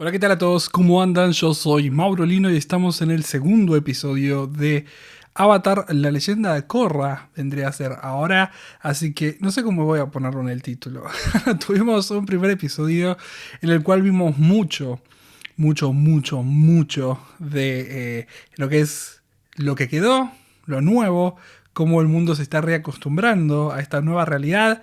Hola, ¿qué tal a todos? ¿Cómo andan? Yo soy Mauro Lino y estamos en el segundo episodio de Avatar, la leyenda de Korra, vendría a ser ahora, así que no sé cómo voy a ponerlo en el título. Tuvimos un primer episodio en el cual vimos mucho de lo que es lo que quedó, lo nuevo, cómo el mundo se está reacostumbrando a esta nueva realidad,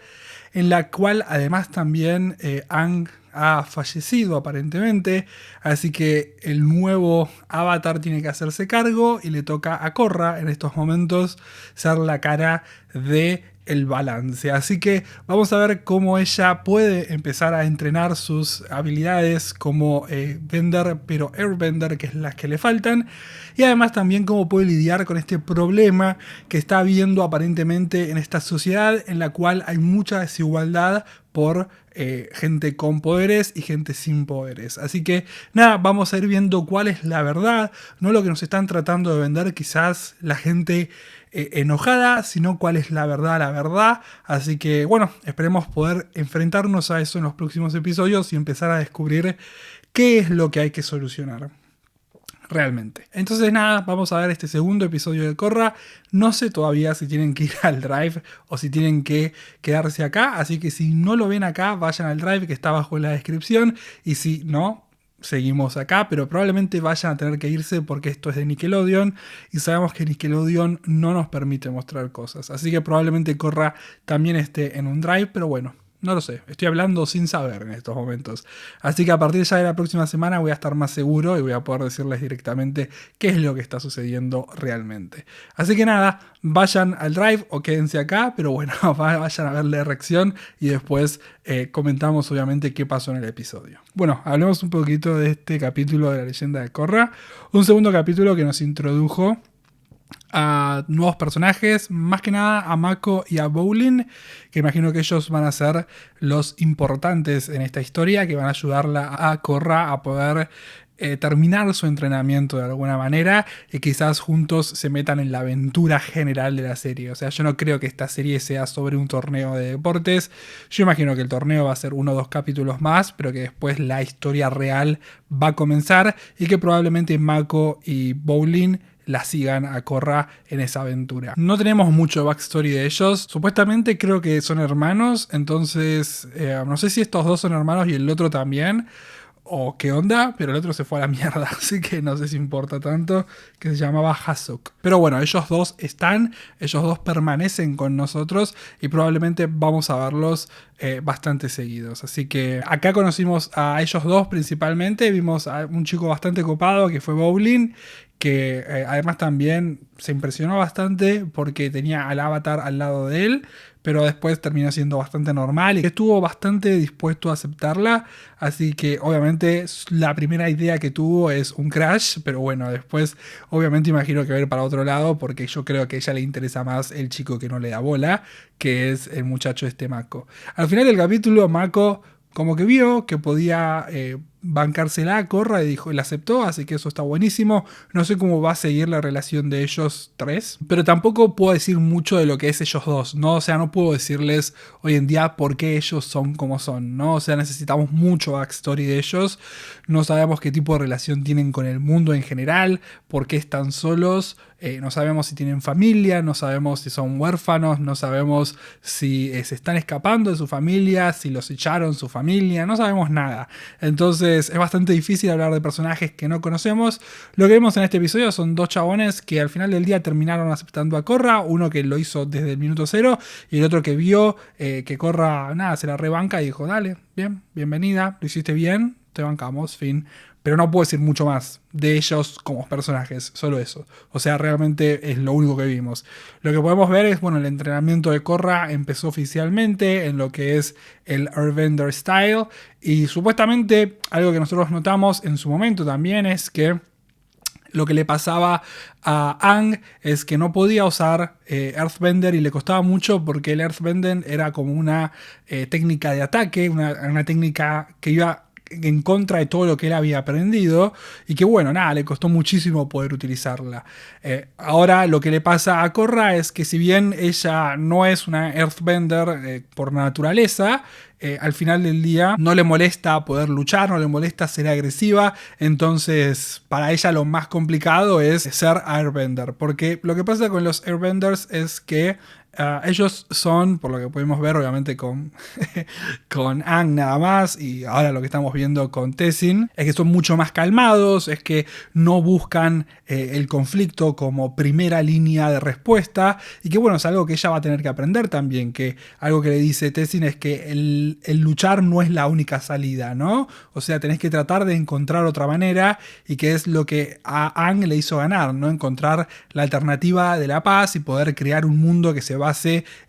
en la cual además también Aang ha fallecido aparentemente, así que el nuevo Avatar tiene que hacerse cargo y le toca a Korra en estos momentos ser la cara de el balance. Así que vamos a ver cómo ella puede empezar a entrenar sus habilidades como Bender, pero Airbender, que es las que le faltan. Y además también cómo puede lidiar con este problema que está habiendo aparentemente en esta sociedad en la cual hay mucha desigualdad por gente con poderes y gente sin poderes. Así que nada, vamos a ir viendo cuál es la verdad, no lo que nos están tratando de vender quizás la gente enojada, sino cuál es la verdad. Así que bueno, esperemos poder enfrentarnos a eso en los próximos episodios y empezar a descubrir qué es lo que hay que solucionar realmente. Entonces nada, vamos a ver este segundo episodio de Korra. No sé todavía si tienen que ir al Drive o si tienen que quedarse acá, así que si no lo ven acá, vayan al Drive que está abajo en la descripción, y si no, seguimos acá, pero probablemente vayan a tener que irse porque esto es de Nickelodeon y sabemos que Nickelodeon no nos permite mostrar cosas, así que probablemente Korra también esté en un Drive, pero bueno, no lo sé, estoy hablando sin saber en estos momentos. Así que a partir ya de la próxima semana voy a estar más seguro y voy a poder decirles directamente qué es lo que está sucediendo realmente. Así que nada, vayan al Drive o quédense acá, pero bueno, vayan a ver la reacción y después comentamos obviamente qué pasó en el episodio. Bueno, hablemos un poquito de este capítulo de la leyenda de Korra. Un segundo capítulo que nos introdujo a nuevos personajes, más que nada a Mako y a Bowling, que imagino que ellos van a ser los importantes en esta historia, que van a ayudarla a Korra a poder terminar su entrenamiento de alguna manera y quizás juntos se metan en la aventura general de la serie. O sea, yo no creo que esta serie sea sobre un torneo de deportes. Yo imagino que el torneo va a ser 1 o 2 capítulos más, pero que después la historia real va a comenzar y que probablemente Mako y Bowling la sigan a Korra en esa aventura. No tenemos mucho backstory de ellos. Supuestamente creo que son hermanos, entonces no sé si estos dos son hermanos y el otro también, o qué onda, pero el otro se fue a la mierda, así que no sé si importa tanto, que se llamaba Hasuk. Pero bueno, ellos dos están, ellos dos permanecen con nosotros y probablemente vamos a verlos bastante seguidos. Así que acá conocimos a ellos dos principalmente, vimos a un chico bastante copado que fue Bowling, que además también se impresionó bastante porque tenía al avatar al lado de él, pero después terminó siendo bastante normal y estuvo bastante dispuesto a aceptarla, así que obviamente la primera idea que tuvo es un crash, pero bueno, después obviamente imagino que va a ir para otro lado porque yo creo que a ella le interesa más el chico que no le da bola, que es el muchacho este Mako. Al final del capítulo Mako como que vio que podía bancársela a Korra y dijo, la aceptó, así que eso está buenísimo. No sé cómo va a seguir la relación de ellos tres, pero tampoco puedo decir mucho de lo que es ellos dos, ¿no? O sea, no puedo decirles hoy en día por qué ellos son como son, ¿no? O sea, necesitamos mucho backstory de ellos, no sabemos qué tipo de relación tienen con el mundo en general, por qué están solos, no sabemos si tienen familia, no sabemos si son huérfanos, no sabemos si se están escapando de su familia, si los echaron su familia, no sabemos nada. Entonces es bastante difícil hablar de personajes que no conocemos. Lo que vemos en este episodio son dos chabones que al final del día terminaron aceptando a Korra, uno que lo hizo desde el minuto cero y el otro que vio que Korra nada, se la rebanca y dijo, dale, bien, bienvenida, lo hiciste bien, te bancamos, fin. Pero no puedo decir mucho más de ellos como personajes, solo eso. O sea, realmente es lo único que vimos. Lo que podemos ver es, bueno, el entrenamiento de Korra empezó oficialmente en lo que es el Airbender Style. Y supuestamente algo que nosotros notamos en su momento también es que lo que le pasaba a Aang es que no podía usar Earthbender y le costaba mucho porque el Earthbender era como una técnica de ataque, una técnica que iba en contra de todo lo que él había aprendido y que bueno, nada, le costó muchísimo poder utilizarla. Ahora lo que le pasa a Korra es que si bien ella no es una Earthbender por naturaleza, al final del día no le molesta poder luchar, no le molesta ser agresiva, entonces para ella lo más complicado es ser Airbender, porque lo que pasa con los Airbenders es que ellos son, por lo que pudimos ver obviamente con, con Aang nada más, y ahora lo que estamos viendo con Tessin, es que son mucho más calmados, es que no buscan el conflicto como primera línea de respuesta, y que bueno, es algo que ella va a tener que aprender también, que algo que le dice Tessin es que el luchar no es la única salida, ¿no? O sea, tenés que tratar de encontrar otra manera, y que es lo que a Aang le hizo ganar, ¿no? Encontrar la alternativa de la paz y poder crear un mundo que se base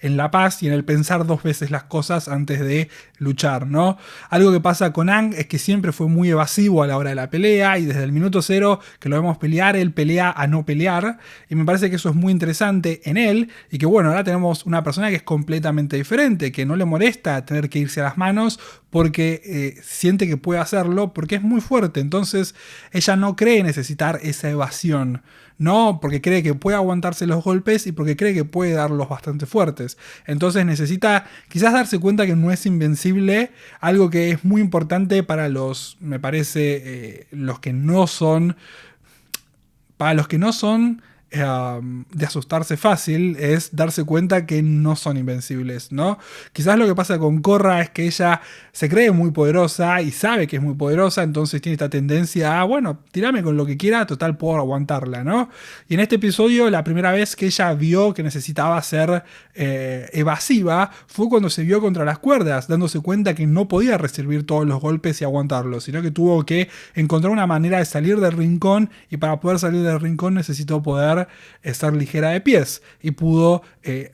en la paz y en el pensar dos veces las cosas antes de luchar, ¿no? Algo que pasa con Aang es que siempre fue muy evasivo a la hora de la pelea, y desde el minuto cero que lo vemos pelear, él pelea a no pelear, y me parece que eso es muy interesante en él, y que bueno, ahora tenemos una persona que es completamente diferente, que no le molesta tener que irse a las manos porque siente que puede hacerlo, porque es muy fuerte, entonces ella no cree necesitar esa evasión, no, porque cree que puede aguantarse los golpes y porque cree que puede darlos bastante fuertes. Entonces necesita quizás darse cuenta que no es invencible, algo que es muy importante para los, me parece, los que no son, para los que no son de asustarse fácil, es darse cuenta que no son invencibles, ¿no? Quizás lo que pasa con Korra es que ella se cree muy poderosa y sabe que es muy poderosa, entonces tiene esta tendencia a, bueno, tirame con lo que quiera, total puedo aguantarla, ¿no? Y en este episodio la primera vez que ella vio que necesitaba ser evasiva fue cuando se vio contra las cuerdas, dándose cuenta que no podía recibir todos los golpes y aguantarlos, sino que tuvo que encontrar una manera de salir del rincón, y para poder salir del rincón necesitó poder estar ligera de pies, y pudo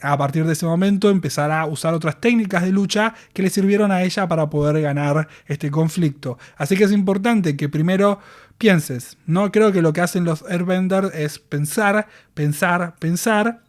a partir de ese momento empezar a usar otras técnicas de lucha que le sirvieron a ella para poder ganar este conflicto. Así que es importante que primero pienses, ¿no? Creo que lo que hacen los Airbenders es pensar, pensar, pensar,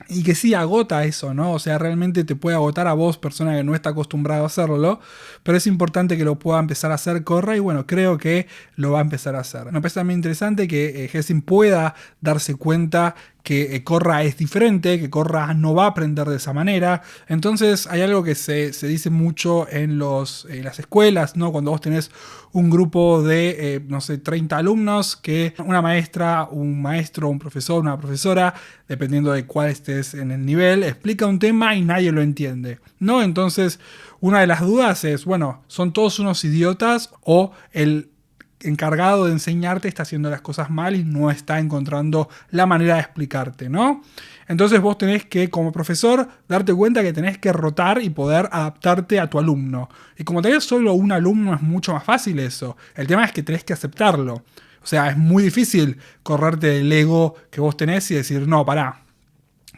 y que sí agota eso, ¿no? O sea, realmente te puede agotar a vos, persona que no está acostumbrado a hacerlo, pero es importante que lo pueda empezar a hacer Korra, y bueno, creo que lo va a empezar a hacer. Me parece también interesante que Jessin pueda darse cuenta que Korra es diferente, que Korra no va a aprender de esa manera. Entonces hay algo que se dice mucho en las escuelas, ¿no? Cuando vos tenés un grupo de, no sé, 30 alumnos, que una maestra, un maestro, un profesor, una profesora, dependiendo de cuál estés en el nivel, explica un tema y nadie lo entiende, ¿no? Entonces una de las dudas es, bueno, ¿son todos unos idiotas o el encargado de enseñarte está haciendo las cosas mal y no está encontrando la manera de explicarte, ¿no? Entonces vos tenés que, como profesor, darte cuenta que tenés que rotar y poder adaptarte a tu alumno. Y como tenés solo un alumno es mucho más fácil eso. El tema es que tenés que aceptarlo. O sea, es muy difícil correrte del ego que vos tenés y decir, no, pará.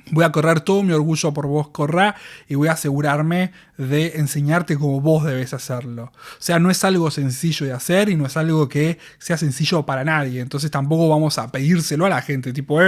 Voy a correr todo mi orgullo por vos, Korra, y voy a asegurarme de enseñarte como vos debes hacerlo. O sea, no es algo sencillo de hacer y no es algo que sea sencillo para nadie. Entonces tampoco vamos a pedírselo a la gente, tipo,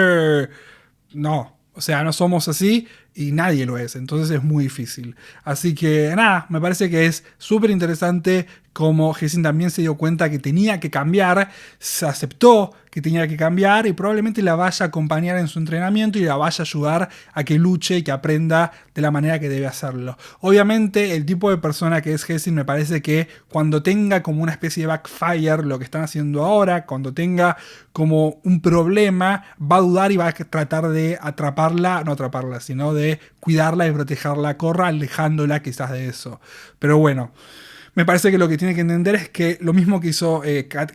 no. O sea, no somos así y nadie lo es. Entonces es muy difícil. Así que nada, me parece que es súper interesante como Jessin también se dio cuenta que tenía que cambiar, se aceptó que tenía que cambiar y probablemente la vaya a acompañar en su entrenamiento y la vaya a ayudar a que luche y que aprenda de la manera que debe hacerlo. Obviamente el tipo de persona que es Jessin me parece que cuando tenga como una especie de backfire lo que están haciendo ahora, cuando tenga como un problema, va a dudar y va a tratar de atraparla, no atraparla, sino de cuidarla y protegerla a Korra, alejándola quizás de eso. Pero bueno, me parece que lo que tiene que entender es que lo mismo que hizo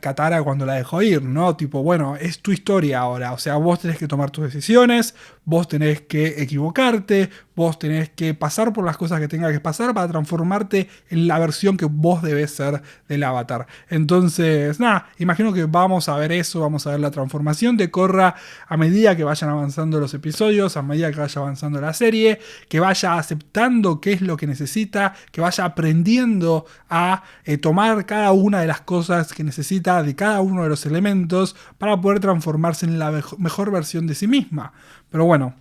Katara cuando la dejó ir, ¿no? Tipo, bueno, es tu historia ahora. O sea, vos tenés que tomar tus decisiones, vos tenés que equivocarte, vos tenés que pasar por las cosas que tengas que pasar para transformarte en la versión que vos debés ser del avatar. Entonces, nada, imagino que vamos a ver eso, vamos a ver la transformación de Korra a medida que vayan avanzando los episodios, a medida que vaya avanzando la serie, que vaya aceptando qué es lo que necesita, que vaya aprendiendo a tomar cada una de las cosas que necesita de cada uno de los elementos para poder transformarse en la mejor versión de sí misma. Pero bueno,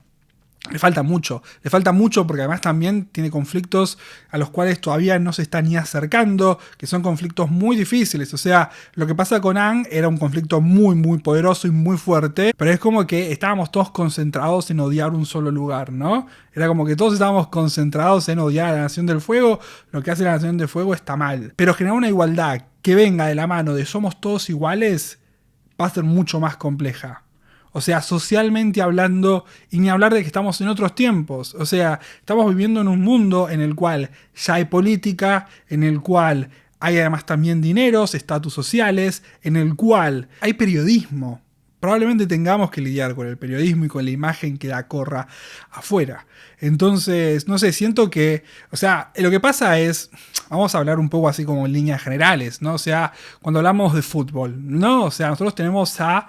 le falta mucho porque además también tiene conflictos a los cuales todavía no se está ni acercando, que son conflictos muy difíciles. O sea, lo que pasa con Aang era un conflicto muy, muy poderoso y muy fuerte, pero es como que estábamos todos concentrados en odiar un solo lugar, ¿no? Era como que todos estábamos concentrados en odiar a la Nación del Fuego, lo que hace la Nación del Fuego está mal. Pero generar una igualdad que venga de la mano de somos todos iguales va a ser mucho más compleja. O sea, socialmente hablando, y ni hablar de que estamos en otros tiempos. O sea, estamos viviendo en un mundo en el cual ya hay política, en el cual hay además también dineros, estatus sociales, en el cual hay periodismo. Probablemente tengamos que lidiar con el periodismo y con la imagen que da Korra afuera. Entonces, no sé, siento que, o sea, lo que pasa es, vamos a hablar un poco así como en líneas generales, ¿no? O sea, cuando hablamos de fútbol, ¿no? O sea, nosotros tenemos a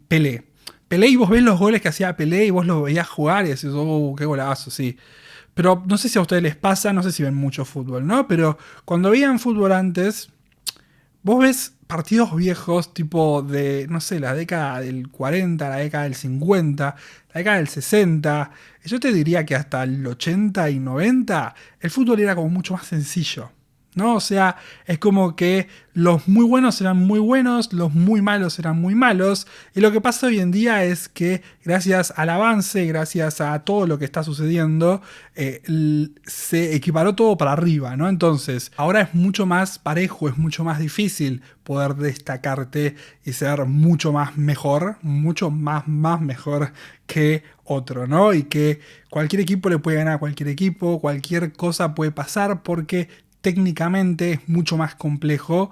Pelé. Pelé y vos ves los goles que hacía Pelé y vos lo veías jugar y decís, oh, qué golazo, sí. Pero no sé si a ustedes les pasa, no sé si ven mucho fútbol, ¿no? Pero cuando veían fútbol antes, vos ves partidos viejos tipo de, no sé, la década del 40, la década del 50, la década del 60. Yo te diría que hasta el 80 y 90 el fútbol era como mucho más sencillo, ¿no? O sea, es como que los muy buenos eran muy buenos, los muy malos eran muy malos, y lo que pasa hoy en día es que gracias al avance, gracias a todo lo que está sucediendo, se equiparó todo para arriba, ¿no? Entonces, ahora es mucho más parejo, es mucho más difícil poder destacarte y ser mucho más mejor, mucho más mejor que otro, ¿no? Y que cualquier equipo le puede ganar a cualquier equipo, cualquier cosa puede pasar porque técnicamente es mucho más complejo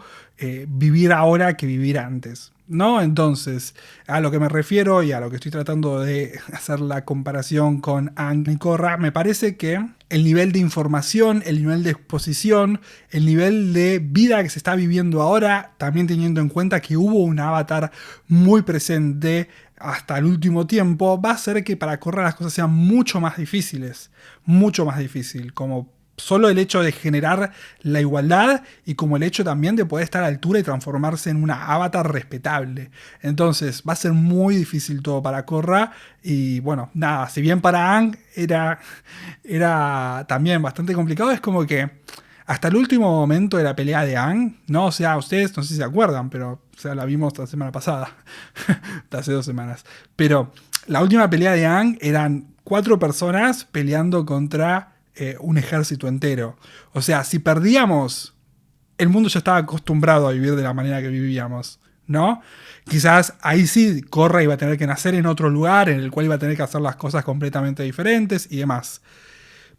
vivir ahora que vivir antes, ¿no? Entonces, a lo que me refiero y a lo que estoy tratando de hacer la comparación con Aang y Korra, me parece que el nivel de información, el nivel de exposición, el nivel de vida que se está viviendo ahora, también teniendo en cuenta que hubo un avatar muy presente hasta el último tiempo, va a hacer que para Korra las cosas sean mucho más difíciles, mucho más difícil, como solo el hecho de generar la igualdad y como el hecho también de poder estar a la altura y transformarse en una avatar respetable. Entonces va a ser muy difícil todo para Korra y bueno, nada, si bien para Aang era también bastante complicado, es como que hasta el último momento de la pelea de Aang, ¿no? O sea, ustedes no sé si se acuerdan, pero o sea, la vimos la semana pasada, hace 2 semanas. Pero la última pelea de Aang eran 4 personas peleando contra un ejército entero. O sea, si perdíamos, el mundo ya estaba acostumbrado a vivir de la manera que vivíamos, ¿no? Quizás ahí sí Korra iba a tener que nacer en otro lugar, en el cual iba a tener que hacer las cosas completamente diferentes y demás.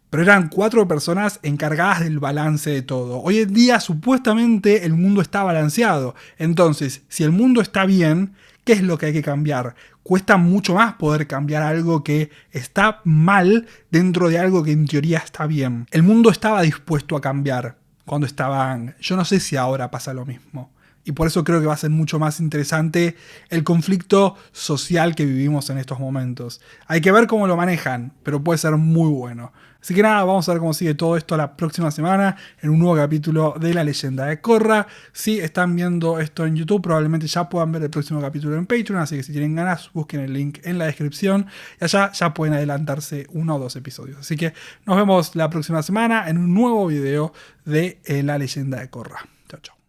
Pero eran 4 personas encargadas del balance de todo. Hoy en día supuestamente el mundo está balanceado. Entonces, si el mundo está bien, ¿qué es lo que hay que cambiar? Cuesta mucho más poder cambiar algo que está mal dentro de algo que en teoría está bien. El mundo estaba dispuesto a cambiar cuando estaban. Yo no sé si ahora pasa lo mismo. Y por eso creo que va a ser mucho más interesante el conflicto social que vivimos en estos momentos. Hay que ver cómo lo manejan, pero puede ser muy bueno. Así que nada, vamos a ver cómo sigue todo esto la próxima semana en un nuevo capítulo de La Leyenda de Korra. Si están viendo esto en YouTube, probablemente ya puedan ver el próximo capítulo en Patreon, así que si tienen ganas, busquen el link en la descripción y allá ya pueden adelantarse 1 o 2 episodios. Así que nos vemos la próxima semana en un nuevo video de La Leyenda de Korra. Chao, chao.